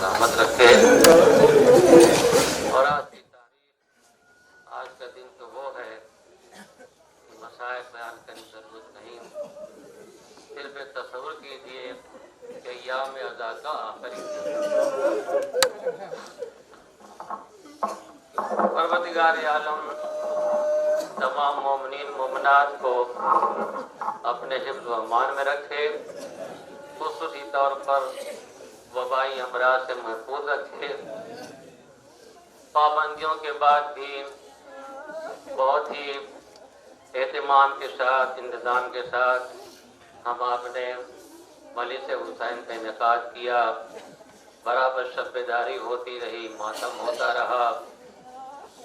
سلامت رکھے۔ اور آج کی تاریخ، آج کا دن تو وہ ہے کہ مسائل بیان کرنے کی ضرورت نہیں، صرف تصور کیجیے کہ ایام عزا کا آخری پروردگار عالم تمام مومنین مومنات کو اپنے حفظ و امان میں رکھے، خصوصی طور پر وبائی امراض سے محفوظ رکھے۔ پابندیوں کے بعد بھی بہت ہی اہتمام کے ساتھ، انتظام کے ساتھ ہم آپ نے مجلس حسین کا انعقاد کیا، برابر شب بیداری ہوتی رہی، ماتم ہوتا رہا،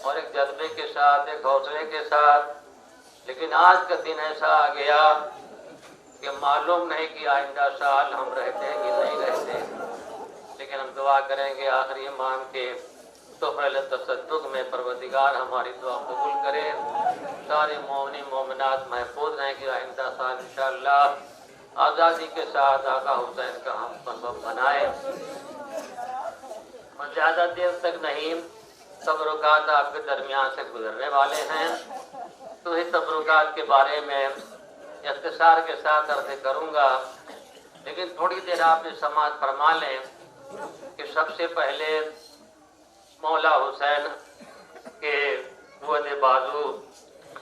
اور ایک جذبے کے ساتھ، ایک حوصلے کے ساتھ۔ لیکن آج کا دن ایسا آ گیا کہ معلوم نہیں کہ آئندہ سال ہم رہتے ہیں کہ نہیں رہتے، لیکن ہم دعا کریں گے آخری امام کے تحفہ تصدق میں پروردگار ہماری دعا قبول کرے، سارے مومنین مومنات محفوظ رہیں کہ آئندہ سال انشاءاللہ آزادی کے ساتھ آقا حسین کا ہم سبب بنائے۔ اور زیادہ دیر تک نہیں، تبرکات آپ کے درمیان سے گزرنے والے ہیں، تو اس تبرکات کے بارے میں اختصار کے ساتھ عرض کروں گا، لیکن تھوڑی دیر آپ نے سماعت فرما لیں کہ سب سے پہلے مولا حسین کے قوت بازو،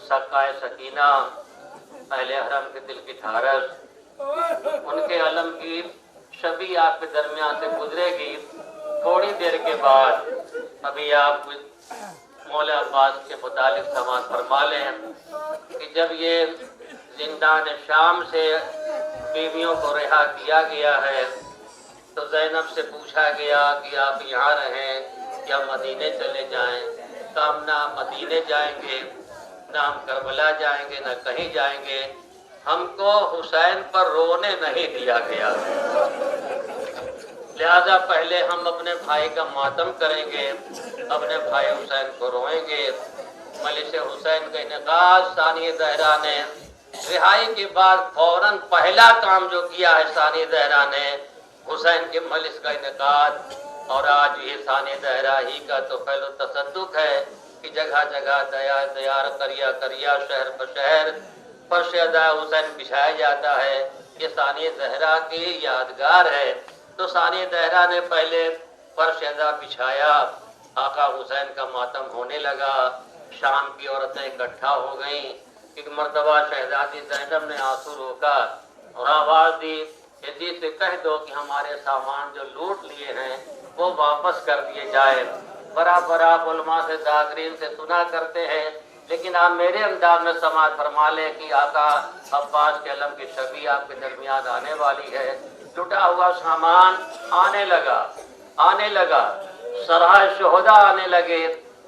سقائے سکینہ، اہل حرم کے دل کی ٹھارس، ان کے علم کی شبی آپ کے درمیان سے گزرے گی۔ تھوڑی دیر کے بعد ابھی آپ مولا عباس کے متعلق سماعت فرما لیں کہ جب یہ زندان شام سے بیویوں کو رہا کیا گیا ہے تو زینب سے پوچھا گیا کہ آپ یہاں رہیں یا مدینے چلے جائیں؟ کہا نہ مدینے جائیں گے، نہ ہم کربلا جائیں گے، نہ کہیں جائیں گے، ہم کو حسین پر رونے نہیں دیا گیا، لہذا پہلے ہم اپنے بھائی کا ماتم کریں گے، اپنے بھائی حسین کو روئیں گے۔ مجلس حسین کا انعقاد ثانی زہرا نے رہائی کے بعد فوراً پہلا کام جو کیا ہے ثانی زہرا نے، حسین کے مجلس کا انعقاد، اور آج یہ ثانی زہرا ہی کا تو فعل و تصدق ہے کہ جگہ جگہ دیار دیار، قریہ قریہ، شہر پر شہر فرش ادا حسین بچھایا جاتا ہے۔ یہ ثانی زہرا کی یادگار ہے، تو ثانی زہرا نے پہلے فرش ادا بچھایا، آقا حسین کا ماتم ہونے لگا، شام کی عورتیں اکٹھا ہو گئیں۔ ایک مرتبہ شہزادی زینب نے آنسو روکا اور آواز دی کہ جی سے کہہ دو کہ ہمارے سامان جو لوٹ لیے ہیں وہ واپس کر دیے جائے۔ برابر آپ علماء سے ذاکرین سے سنا کرتے ہیں، لیکن آپ میرے انداز میں سماعت فرما لیں کہ آقا عباس کے علم کی شبی آپ کے درمیان آنے والی ہے۔ لٹا ہوا سامان آنے لگا، سرائے شہداء آنے لگے،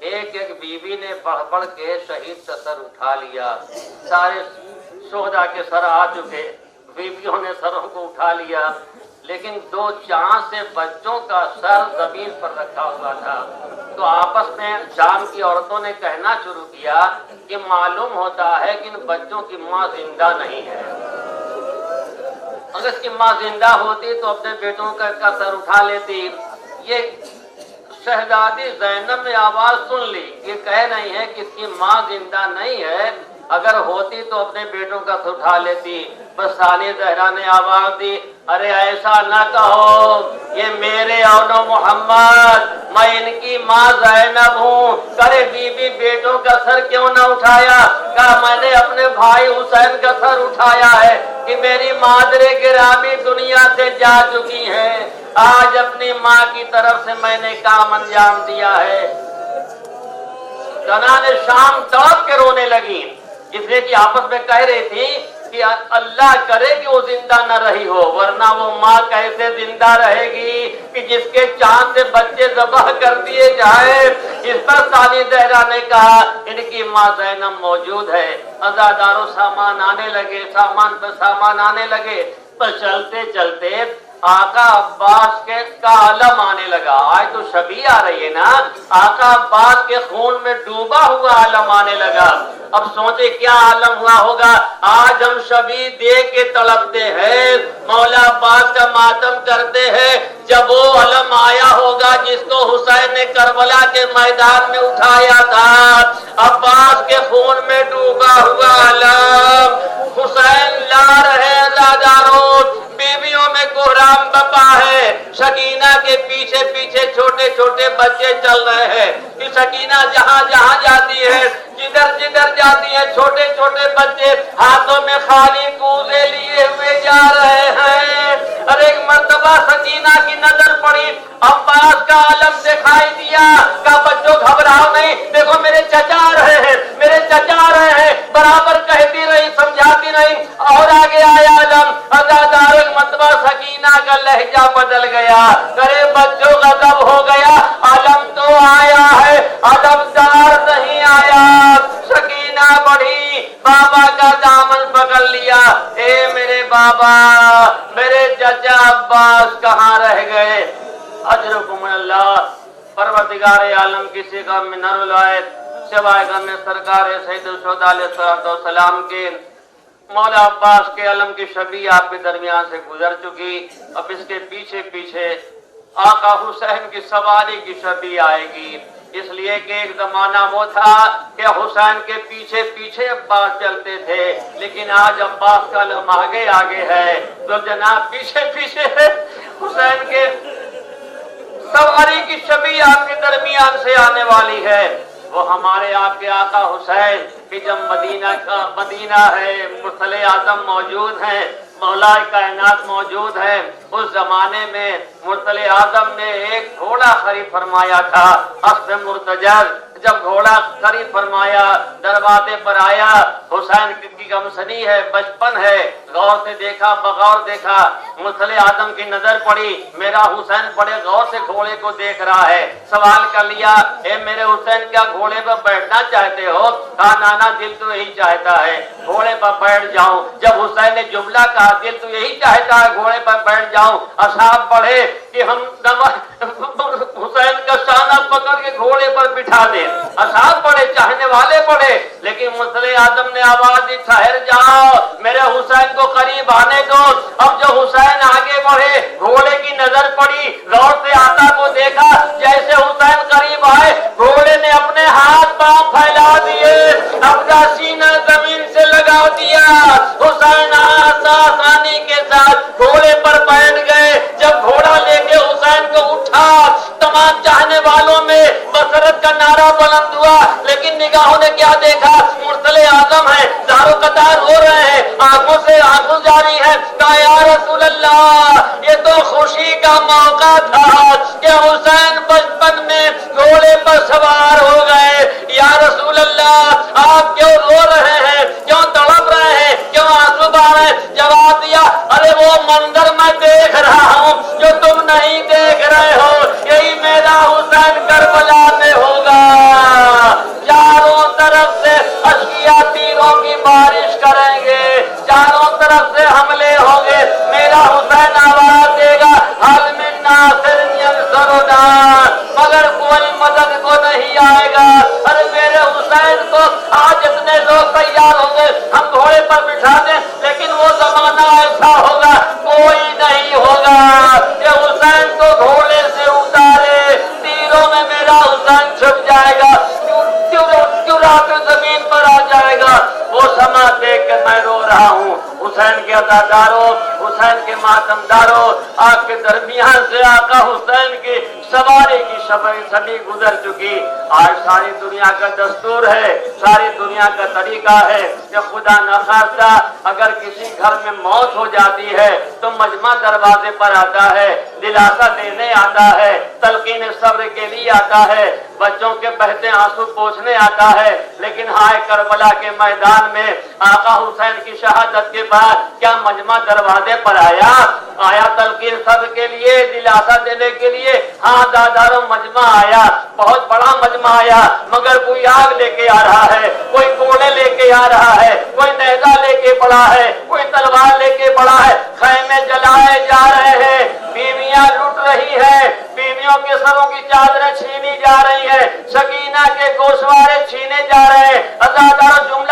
ایک ایک بیوی نے بڑھ بڑھ کے شہید کا سر اٹھا لیا، سارے شہداء کے سر آ چکے، بیویوں نے سروں کو اٹھا لیا، لیکن 2 چاند سے بچوں کا سر زمین پر رکھا ہوا تھا۔ تو آپس میں شام کی عورتوں نے کہنا شروع کیا کہ معلوم ہوتا ہے کہ ان بچوں کی ماں زندہ نہیں ہے، اگر اس کی ماں زندہ ہوتی تو اپنے بیٹوں کا سر اٹھا لیتی۔ یہ شہزادی زینب نے آواز سن لی، یہ کہہ نہیں ہے کہ اس کی ماں زندہ نہیں ہے، اگر ہوتی تو اپنے بیٹوں کا سر اٹھا لیتی۔ بس ثانی زہرا نے آواز دی، ارے ایسا نہ کہو، یہ میرے اولو محمد، میں ان کی ماں زینب ہوں۔ کرے بی بی بیٹوں کا سر کیوں نہ اٹھایا؟ کہا میں نے اپنے بھائی حسین کا سر اٹھایا ہے کہ میری مادر گرامی دنیا سے جا چکی ہیں، آج اپنی ماں کی طرف سے میں نے کام انجام دیا ہے۔ زنان شام تڑپ کے رونے لگی، اس لیے کہ آپس میں کہہ رہی تھی کہ اللہ کرے کہ وہ زندہ نہ رہی ہو، ورنہ وہ ماں کیسے زندہ رہے گی کہ جس کے چاند سے بچے ذبح کر دیے جائے۔ اس پر ثانی زہرا نے کہا ان کی ماں زینب موجود ہے۔ عزاداروں سامان آنے لگے، سامان پر سامان آنے لگے، پر چلتے چلتے آقا عباس کے کا علم آنے لگا۔ آج تو شبیہ آ رہی ہے نا، آقا عباس کے خون میں ڈوبا ہوا علم آنے لگا۔ اب سوچے کیا عالم ہوا ہوگا. آج ہم شبی دیکھ کے تڑپتے ہیں, مولا عباس کا ماتم کرتے ہیں. جب وہ علم آیا ہوگا جس کو حسین نے کربلا کے میدان میں اٹھایا تھا, عباس کے خون میں ڈوبا ہوا علم, حسین لا رہے زاداروں, بیویوں میں کوہرام بپا ہے. سکینہ کے پیچھے پیچھے چھوٹے چھوٹے بچے چل رہے ہیں کہ سکینہ جہاں جہاں جاتی ہے, جدھر جدھر جاتی ہے, چھوٹے چھوٹے بچے ہاتھوں میں خالی کوزے لیے ہوئے جا رہے ہیں. اور ایک مرتبہ سکینہ کی نظر پڑی, عباس کا علم دکھائی دیا. کہا بچوں گھبراؤ نہیں, دیکھو میرے چچا آ رہے ہیں, میرے چچا آ رہے ہیں. برابر کہتی رہی, سمجھاتی رہی, اور آگے آیا علم. ازادار ایک مرتبہ سکینہ کا لہجہ بدل گیا, کرے بچوں غضب ہو گیا, علم تو آیا ہے, علمدار نہیں آیا. سکینہ بڑھی, بابا کا دامن پکڑ لیا. اے میرے بابا, میرے چچا عباس کہاں رہ گئے؟ اجرکم اللہ. پروردگار عالم کسی کا منر العائد سوائے غم سرکار سید الشہداء علیہ السلام کے. مولا عباس کے علم کی شبیہ آپ کے درمیان سے گزر چکی. اب اس کے پیچھے پیچھے آقا حسین کی سواری کی شبیہ آئے گی. اس لیے کہ ایک زمانہ وہ تھا کہ حسین کے پیچھے پیچھے عباس چلتے تھے, لیکن آج عباس کا علم آگے آگے ہے تو جناب پیچھے پیچھے ہے. حسین کے سواری کی شبیہ آپ کے درمیان سے آنے والی ہے. وہ ہمارے آپ کے آقا حسین کہ جب مدینہ ہے, مرسل اعظم موجود ہیں, مولا کائنات موجود ہے. اس زمانے میں مرسل اعظم نے ایک گھوڑا خرید فرمایا تھا, اسب مرتجل. جب گھوڑا خرید فرمایا, دروازے پر آیا, حسین کی گمسنی ہے, بچپن ہے, غور سے دیکھا, بغور دیکھا, مرسل اعظم کی نظر پڑی, میرا حسین بڑے غور سے گھوڑے کو دیکھ رہا ہے. سوال کر لیا, اے میرے حسین کیا گھوڑے پر بیٹھنا چاہتے ہو؟ کہا نانا دل تو یہی چاہتا ہے گھوڑے پر بیٹھ جاؤں. جب حسین نے جملہ کہا دل تو یہی چاہتا ہے گھوڑے پر بیٹھ جاؤں, اصحاب بڑھے کہ ہم حسین کا شانہ پکڑ کے گھوڑے پر بٹھا دیں. اصحاب بڑے, چاہنے والے بڑے, لیکن مرسل اعظم نے آواز دی ٹھہر جاؤ, میرے حسین کو قریب آنے دو. اب جو حسین آگے بڑھے, گھوڑے کی نظر پڑی, غور سے آقا کو دیکھا, جیسے حسین قریب آئے گھوڑے نے اپنے ہاتھ پاؤں پھیلا دیے, اپنا سینہ زمین سے لگا دیا. حسین آسانی کے ساتھ گھوڑے پر بیٹھ گئے. جب گھوڑا لے کے حسین کو اٹھا, تمام چاہنے والوں میں مسرت کا نعرہ بلند ہوا, لیکن نگاہوں نے کیا دیکھا؟ مرسل اعظم ہے, زارو قطار ہو رہے ہیں, آنکھوں سے آنسو جاری ہے. کہا یا رسول اللہ, یہ تو خوشی کا موقع تھا کہ حسین بچپن میں گھوڑے پر سوار ہو گئے. یا رسول اللہ, آپ کیوں رو رہے ہیں, کیوں تڑپ رہے ہیں, کیوں آنسو بہا رہے ہیں؟ جواب دیا, ارے وہ منظر میں دیکھ رہا ہوں جو تم نہیں دیکھ رہے ہو, یہی میرا حسین کربلا میں ہوگا. چاروں طرف سے اشکیا تیروں کی بارش کریں گے, چاروں طرف سے حملے ہوں گے, میرا حسین آواز دے گا حل من ناصر ینصرنا, مگر کوئی مدد کو نہیں آئے گا. ارے میرے حسین کو آج اتنے لوگ تیار ہوں گے, ہم گھوڑے پر بٹھا دیں, لیکن وہ زمانہ ایسا ہوگا کوئی نہیں ہوگا کہ حسین کو گھوڑے سے اتارے, تیروں میں میرا حسین چھپ جائے گا, چرا کے زمین پر آ جائے گا. وہ سما دیکھ کے میں رو رہا ہوں. حسین کے عزاداروں, حسین کے ماتمداروں, آپ کے درمیان سے آقا حسین کی سواری کی شبی گزر چکی. آج ساری دنیا کا دستور ہے, ساری دنیا کا طریقہ ہے کہ خدا نخواستہ اگر کسی گھر میں موت ہو جاتی ہے تو مجمع دروازے پر آتا ہے, دلاسا دینے آتا ہے, تلقین صبر کے لیے آتا ہے, بچوں کے بہتے آنسو پوچھنے آتا ہے. لیکن ہائے کربلا کے میدان میں آقا حسین کی شہادت کے بعد کیا مجمع دروازے پر آیا تلقین صبر کے لیے, دلاسا دینے کے لیے؟ ہاں داداروں, مجمع آیا, بہت بڑا مجمع آیا, مگر کوئی آگ لے کے آ رہا ہے, کوئی کوڑے لے کے آ رہا ہے, کوئی نیزہ لے کے پڑا ہے, کوئی تلوار لے کے پڑا ہے. خیمے جلائے جا رہے ہیں, بیویاں لٹ رہی ہیں, بیویوں کے سروں کی چادریں چھینی جا رہی ہیں, سکینہ کے گوشوارے چھینے جا رہے ہیں. عزاداروں, جملہ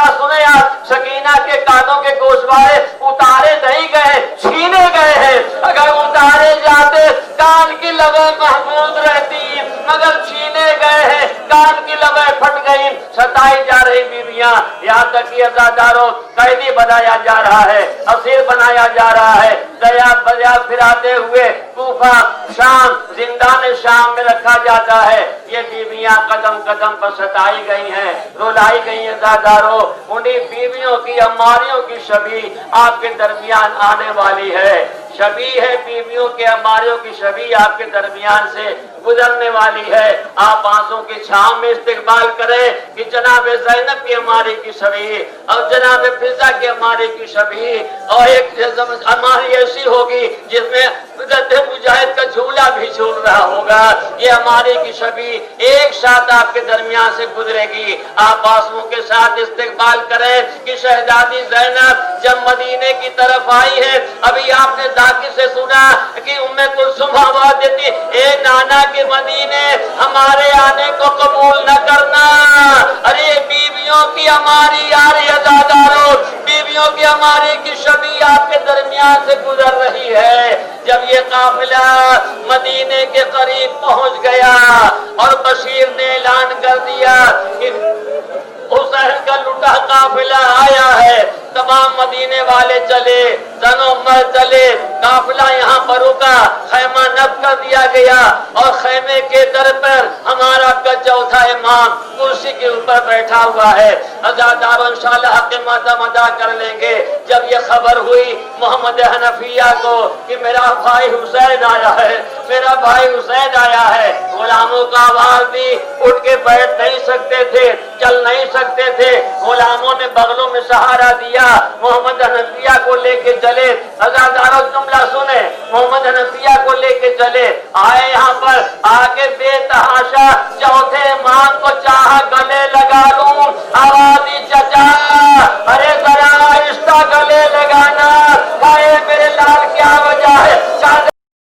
लबें महफूज रहती, मगर छीने गए हैं, कान की लबें फट गई, सताई जा रही बीवियां, यहाँ तक कि अज़ादारों कैदी बनाया जा रहा है, असीर बनाया जा रहा है, दया बजा फिराते हुए कूफा शाम जिंदान शाम में रखा जाता है। ये बीवियां कदम कदम पर सताई गई हैं, रुलाई गई हैं। अज़ादारों उन्हीं बीवियों की अमारियों की छवि आपके दरमियान आने वाली है, छवि है बीवियों के अमारियों की छवि आपके दरमियान से गुजरने वाली है। आप आंसू की छांव में इस्तेकबाल करें कि जनाब ज़ैनब की अमारी की छवि और जनाब फिजा की अमारी की छवि और एक अमारी ऐसी होगी जिसमें मुजाहिद का झूला भी झूल रहा होगा। ये हमारी की छवि एक साथ आपके दरमियान से गुजरेगी। आप आंसू के साथ इस्तेकबाल करें कि शहजादी ज़ैनब जब मदीने की तरफ आई है, अभी आपने दाकी से सुना कि उम्मे कुलसुम आवाज देती, ए नाना के मदीने हमारे आने को कबूल न करना। अरे बीवियों की हमारी आ रही अज़ादारों, बीवियों की हमारी की छवि आपके दरमियान से गुजर रही है। जब ये काफिला मदीने के करीब पहुंच गया और बशीर ने ऐलान कर दिया कि हुसैन का लुटा काफिला आया है, तमाम मदीने वाले चले, जनो मर्द चले, काफिला यहाँ पर रुका, खैमा नब कर दिया गया और खैमे के दर पर हमारा का चौथा इमाम कुर्सी के ऊपर बैठा हुआ है। अज़ादारों इंशाअल्लाह हक़ मातम अदा कर लेंगे। जब ये खबर हुई मोहम्मद हनफिया को कि मेरा भाई हुसैन आया है, मेरा भाई हुसैन आया है, गुलामों का आवाज दी, उठ के बैठ नहीं सकते थे, चल नहीं सकते थे, गुलामों ने बगलों में सहारा दिया, मोहम्मद हनफिया को लेके चले। अज़ादारों जुमला सुने, मोहम्मद हनफिया को लेके चले, आए यहाँ पर, आगे बेतहाशा चौथे इमाम को चाहा गले लगा लूं, आवाज़ी चचा अरे जरा आहिस्ता गले लगाना, भाई मेरे लाल क्या वजह है,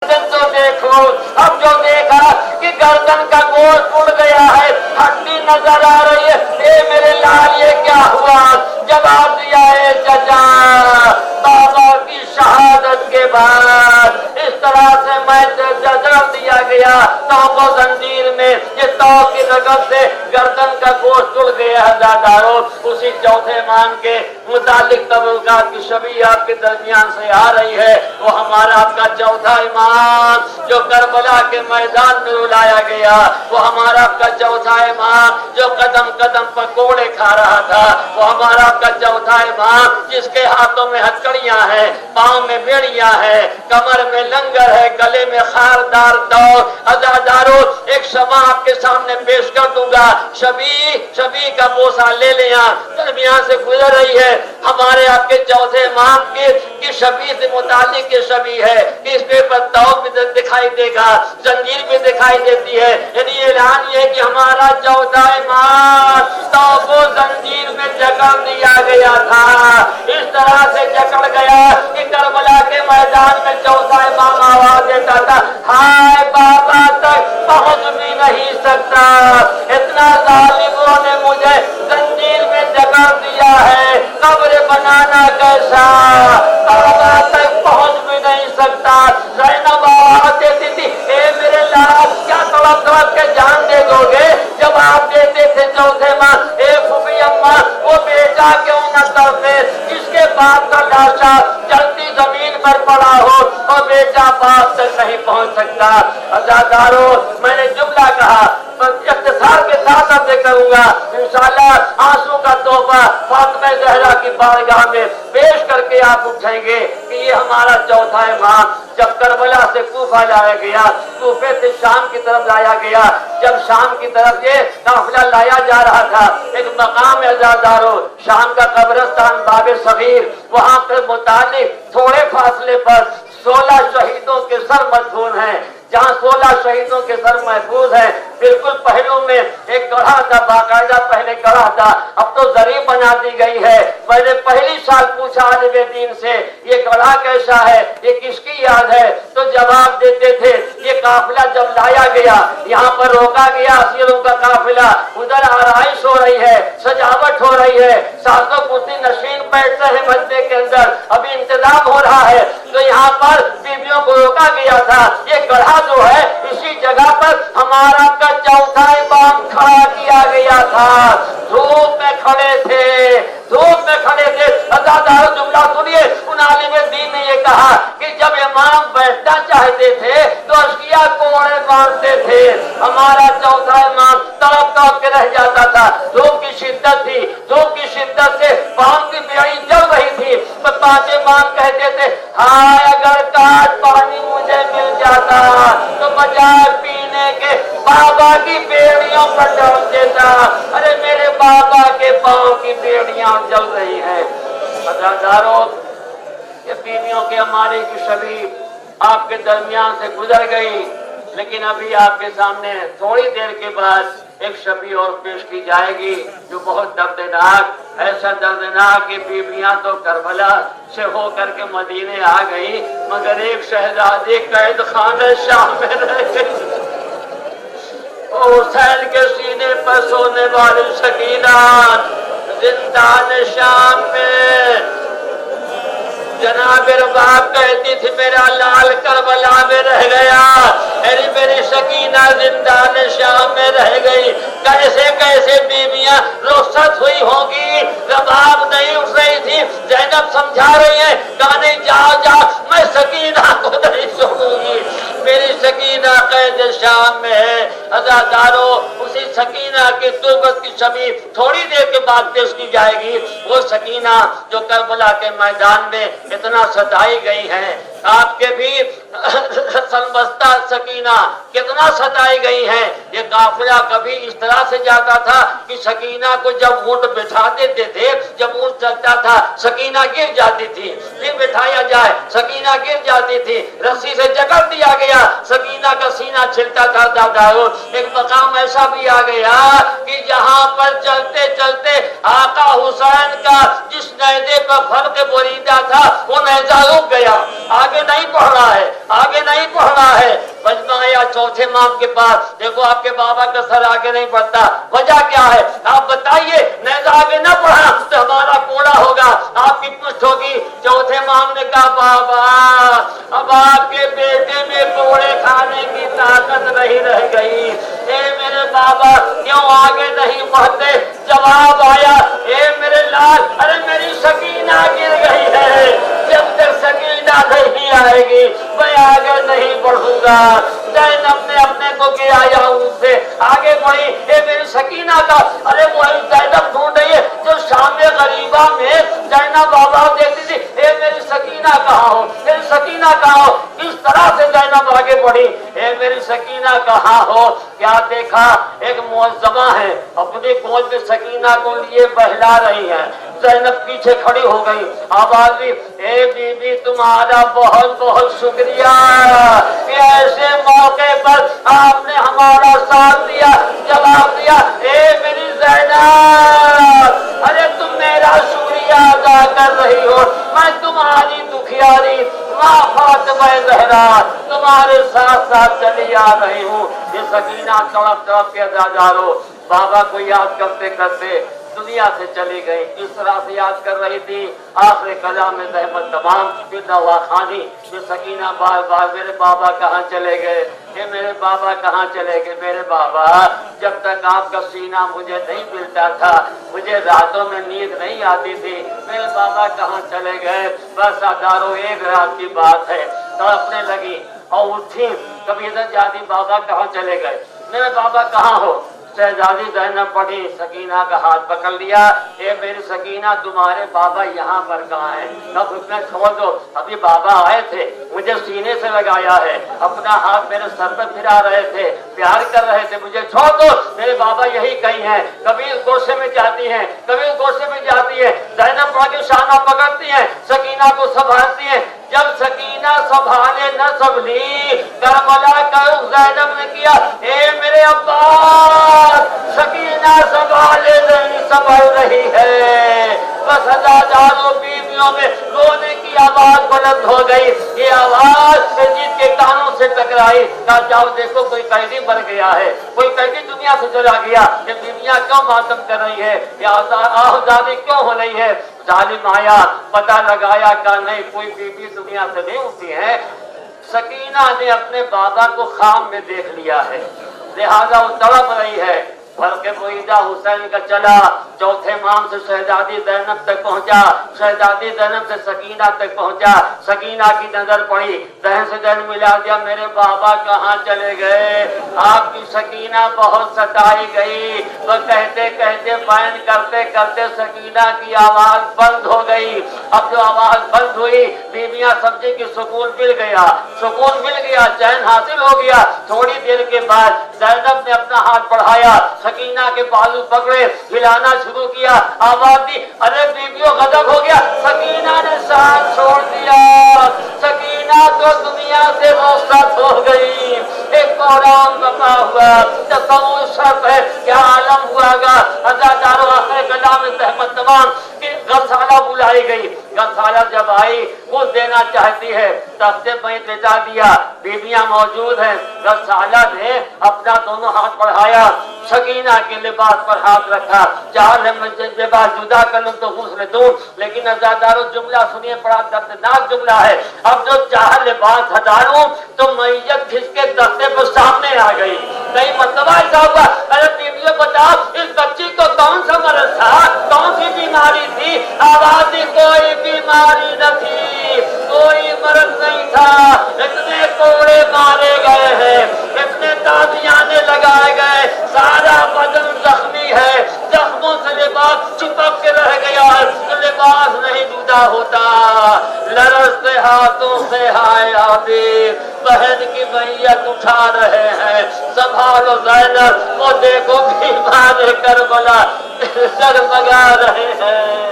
तो देखो। अब जो देखा कि गर्दन का गोश्त उड़ गया है, हड्डी नजर आ रही है, ए मेरे लाल ये क्या हुआ? जवाब दिया है चचा, बाबा की शहादत के बाद इस तरह से मैं जजर दिया गया, तो जंजीर में ये तो की रगत से गर्दन का गोश्त उड़ गया। अज़ादारों उसी चौथे इमाम के मुतालिक तबुकात की छवि आपके दरमियान से आ रही है। वो हमारा आपका चौथा इमाम जो करबला के मैदान में रुलाया गया, वो हमारा आपका चौथा इमाम जो कदम कदम पर कोड़े खा रहा था, वो हमारा आपका चौथा इमाम जिसके हाथों में हथकड़ियां हैं, पांव में बेड़ियां हैं, कमर में लंगर है, गले में खारदार दौर। अज़ादारों एक शमा आपके सामने पेश कर दूंगा, शबी का बोसा ले लिया, दरमियान से गुजर रही है। हमारे आपके चौथे इमाम की शबी से मुतालिक की शबी है कि इस पे तौब भी दिखाई देगा, जंजीर भी दिखाई देती है। यानी ऐलान ये कि हमारा चौथा इमाम तौब जंजीर में जकड़ दिया गया था, इस तरह से जकड़ गया कि करबला के मैदान में चौथा इमाम आवाज देता था, हाय बाबा तक पहुंच भी नहीं सकता, इतना जालिमों ने मुझे जंजीर में जकड़ दिया है, कब्र बनाना कैसा, बाबा तक पहुंच भी नहीं सकता। ज़ैनब आवाज देती थी, ए मेरे लाल क्या तड़प तड़प के जान दे दोगे? जब आप देते थे चौथे माँ, ए फूफी अम्मा वो बेटा क्यों न तड़पे जिसके बाप का लाशा चलती जमीन पर पड़ा हो और बेटा बाप तक नहीं पहुंच सकता। अज़ादारों मैंने जुमला कहा, इख्तिसार के साथ अब करूंगा इंशाअल्लाह। आंसू का तोहफा फातिमा ज़हरा की बारगाह में पेश करके आप उठेंगे कि ये हमारा चौथा इमाम जब करबला से कूफा लाया गया, कूफे से शाम की तरफ लाया गया, जब शाम की तरफ ये काफिला लाया जा रहा था, एक मकाम है अज़ादारों, शाम का कब्रिस्तान बाबे सगीर, वहां पर मुतालिक थोड़े फासले पर 16 शहीदों के सर मदफून हैं। जहाँ 16 शहीदों के सर महफूज है, बिल्कुल पहलू में एक गढ़ा था, बाकायदा पहले गढ़ा था, अब तो जरी बना दी गई है। मैंने पहली साल पूछा आलिम दीन से ये गढ़ा कैसा है, ये किसकी याद है, तो जवाब देते थे ये काफिला जब लाया गया, यहाँ पर रोका गया असीरों का काफिला, उधर आराइश हो रही है, सजावट हो रही गई है, सातों कुर्सी नशीन बैठ रहे हैं मस्जिद के अंदर, अभी इंतजाम हो रहा है। तो यहाँ पर बीवियों को रोका गया था। ये गढ़ा जो है इसी जगह पर हमारा का चौथा इमाम खड़ा किया गया था। धूप में खड़े थे, धूप में खड़े थे। अज़ादारो जुमला सुनिए, उन आलिम दीन ने ये कहा कि जब इमाम बैठना चाहते थे तो अशकिया कोड़े बांधते थे। हमारा चौथा इमाम तड़प तड़प के रह जाता था। धूप की शिद्दत थी, धूप की शिद्दत से पाँव की बेड़ी जल रही थी। पाँच इमाम कहते थे, हाय अगर काट पानी मुझे मिल जाता तो बजाय पीने के बाबा की बेड़ियों पर डाल देता। अरे मेरे बाबा के पाँव की बेड़ियां जल रही हैं। अज़ादारो, ये बीवियों के हमारे की छवि आपके दरमियान से गुजर गई, लेकिन अभी आपके सामने थोड़ी देर के बाद एक छवि और पेश की जाएगी जो बहुत दर्दनाक, ऐसा दर्दनाक कि बीवियां तो करबला से हो करके मदीने आ गई, मगर एक शहजादी कैद खाने शाम में रह गई। हुसैन के सीने पर सोने वाली सकीना जिंदान शाम में जनाब रबाब कहती थी, मेरा लाल करबला में रह गया, अरे मेरी सकीना जिंदान शाम में रह गई। कैसे कैसे बीवियां रुखसत हुई होगी, रबाब नहीं उठ रही थी। ज़ैनब समझा रही है, गाने जाओ जाओ, मैं सकीना को नहीं छोड़ूंगी, मेरी सकीना कैद शाम में है। अज़ादारो, उसी सकीना की तुर्बत की छवि थोड़ी देर के बाद पेश की जाएगी। वो सकीना जो करबला के मैदान में कितना सताई गई है, आपके भी सनबस्ता सकीना कितना सताई गई है। ये काफिला कभी इस तरह से जाता था कि सकीना को जब ऊंट बिठा देते थे, जब ऊंट चलता था सकीना गिर जाती थी, फिर बिठाया जाए सकीना गिर जाती थी, रस्सी से जकड़ दिया गया, सकीना का सीना छिलता था। दादाओ, एक मकाम ऐसा भी आ गया कि जहां पर चलते चलते आका हुसैन का जिस नैज़े पर फर्क बोरीदा था वो नैज़ा रुक गया, आगे नहीं बढ़ रहा है, आगे नहीं बढ़ रहा है। बजमाया चौथे इमाम के पास, देखो आपके बाबा का सर आगे नहीं बढ़ता, वजह क्या है आप बताइए। नैज़ा आगे न बढ़ा तो हमारा कोड़ा होगा, आपकी पुष्ट होगी। चौथे इमाम ने कहा, बाबा अब आपके बेटे में कोड़े खाने की ताकत नहीं रह गई, ए मेरे बाबा क्यों आगे नहीं बढ़ते। जवाब आया, ए मेरे लाल, अरे मेरी सकीना गिर गई है, जब तक सकीना नहीं आएगी मैं आगे नहीं बढ़ूंगा। ज़ैनब ने अपने को गिराया, उससे आगे बढ़ी, ए मेरी सकीना का, अरे वही ज़ैनब ढूंढ रही है जो शाम गरीबा में ज़ैनब बाबा देखती थी, ए मेरी सकीना कहाँ हो, मेरी सकीना कहाँ हो। इस तरह से ज़ैनब आगे बढ़ी, ए मेरी सकीना कहाँ हो। क्या देखा, एक मुअज्जमा है अपनी गोद में सकीना को लिए बहला रही है। ज़ैनब पीछे खड़ी हो गई, आवाज दी, ए बीबी तुम्हारा बहुत बहुत शुक्रिया कि ऐसे मौके पर आपने हमारा साथ दिया। जवाब दिया, ए मेरी ज़ैनब, अरे तुम मेरा शुक्रिया अदा कर रही हो, मैं तुम्हारी दुखियारी माँ फातिमा ज़हरा तुम्हारे साथ साथ चली आ रही हूँ। ये सकीना तड़प तड़प के अज़ादारो बाबा को याद करते करते दुनिया से चली गई। इस तरह से याद कर रही थी, आखिर कलाम में रहमत तमाम फिर दवा खानी। ये सकीना बार बार, मेरे बाबा कहाँ चले गए, ये मेरे बाबा कहाँ चले गए। मेरे बाबा, जब तक आपका सीना मुझे नहीं मिलता था, मुझे रातों में नींद नहीं आती थी, मेरे बाबा कहाँ चले गए। बस अज़ादारो एक रात की बात है, तड़पने लगी और उठी, कभी इधर जाती, बाबा कहाँ चले गए, मेरे बाबा कहाँ हो। शहजादी ज़ैनब पड़ी, सकीना का हाथ पकड़ लिया, ए मेरी सकीना तुम्हारे बाबा यहाँ पर कहाँ हैं, अब उसमें छोड़ दो। अभी बाबा आए थे, मुझे सीने से लगाया है, अपना हाथ मेरे सर पर फिरा रहे थे, प्यार कर रहे थे, मुझे छोड़ दो, मेरे बाबा यही कहीं हैं। कभी इस गोशे में जाती हैं, कभी उस गोशे में जाती है। ज़ैनब पड़ा के शाना पकड़ती है, सकीना को संभालती है। जब सकीना संभाले न संभली, करबला का ज़ैनब ने किया, ए मेरे अब्बास, सकीना संभाले नहीं संभल रही है। बस हज़ारों बीवियों दिलों में रोने की आवाज बुलंद हो गई। ये आवाज यजीद के कानों से टकराई। कहा जाओ देखो कोई कैदी बन गया है, कोई कैदी दुनिया से चला गया। ये बीवियां क्यों मातम कर रही है, ये आजादी क्यों हो रही है। जालिम आया, पता लगाया का नहीं कोई बीवी दुनिया से नहीं होती है। सकीना ने अपने बाबा को ख्वाब में देख लिया है, लिहाजा वो तड़प रही है। बल्कि मुईदा हुसैन का चला, चौथे माम से शहजादी ज़ैनब तक पहुंचा, शहजादी ज़ैनब से सकीना तक पहुंचा। सकीना की नजर पड़ी, दहन से दहन मिला दिया, मेरे बाबा कहाँ चले गए। आपकी सकीना बहुत सताई गई। वो कहते कहते बयान करते करते सकीना की आवाज बंद हो गई। अब जो आवाज बंद हुई, बीवियां समझी कि सुकून मिल गया, सुकून मिल गया, चैन हासिल हो गया। थोड़ी देर के बाद ज़ैनब ने अपना हाथ बढ़ाया, सकीना के बाजू पकड़े, हिलाना शुरू किया, आवाज दी, अरे बीवियों गजब हो गया। सकीना ने साथ छोड़ दिया। सकीना तो दुनिया से रुखसत हो गई। एक कोरान बका हुआ तसव्वुर है, क्या आलम हुआगा। अज़ादारों आखिर कलाम तहमत तमाम कि गसाला बुलाई गई। गसाला जब आई कुछ देना चाहती है, तख्ते में लेटा दिया, बीवियां मौजूद हैं। गसाला ने अपना दोनों हाथ बढ़ाया, सकीना के लिबास पर हाथ रखा, चाल है मैं लिबास जुदा कर लूं तो गुस्ल दूं। लेकिन अज़ादारों जुमला सुनिए, बड़ा दर्दनाक जुमला है। अब जो चाह लिबास हटा लूं तो मैयत खिसके दस्ते पर सामने आ गई। नहीं मतलब ऐसा हुआ, अरे बीवियों बताओ इस बच्ची को कौन सा मर्ज था, कौन सी बीमारी थी। आवाज दी, कोई बीमारी न थी, कोई मर्ज नहीं था। इतने कोड़े मारे गए हैं, इतने ताबियाने लगाए गए, सारा बदन जख्मी है, जख्मों से लिबास चिपक के रह गया है, तो लिबास नहीं जुदा होता। लरजते हाथों से हाय आदि बहन की मैयत उठा रहे हैं, संभालो ज़ैनब, वो देखो बीमार करबला डगमगा रहे हैं।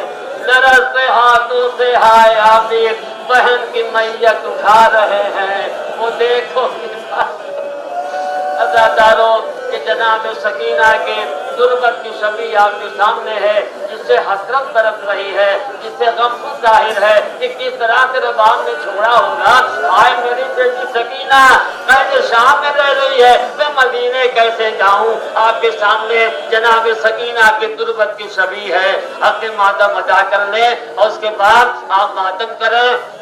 लरजते हाथों से हाय आदि बहन की मैयत उठा रहे हैं, वो देखो अज़ादारों कि जनाब सकीना के गुर्बत की छवि आपके सामने है, जिससे हसरत बरस रही है, जिससे गम जाहिर है कि किस तरह से रबान ने छोड़ा होगा। आए मेरी बेटी सकीना, मैं शाम में रह रही है, मैं मदीने कैसे जाऊं। आपके सामने जनाब सकीना के गुर्बत की छवि है। अपने मातम अदा कर लें और उसके बाद आप मातम करें।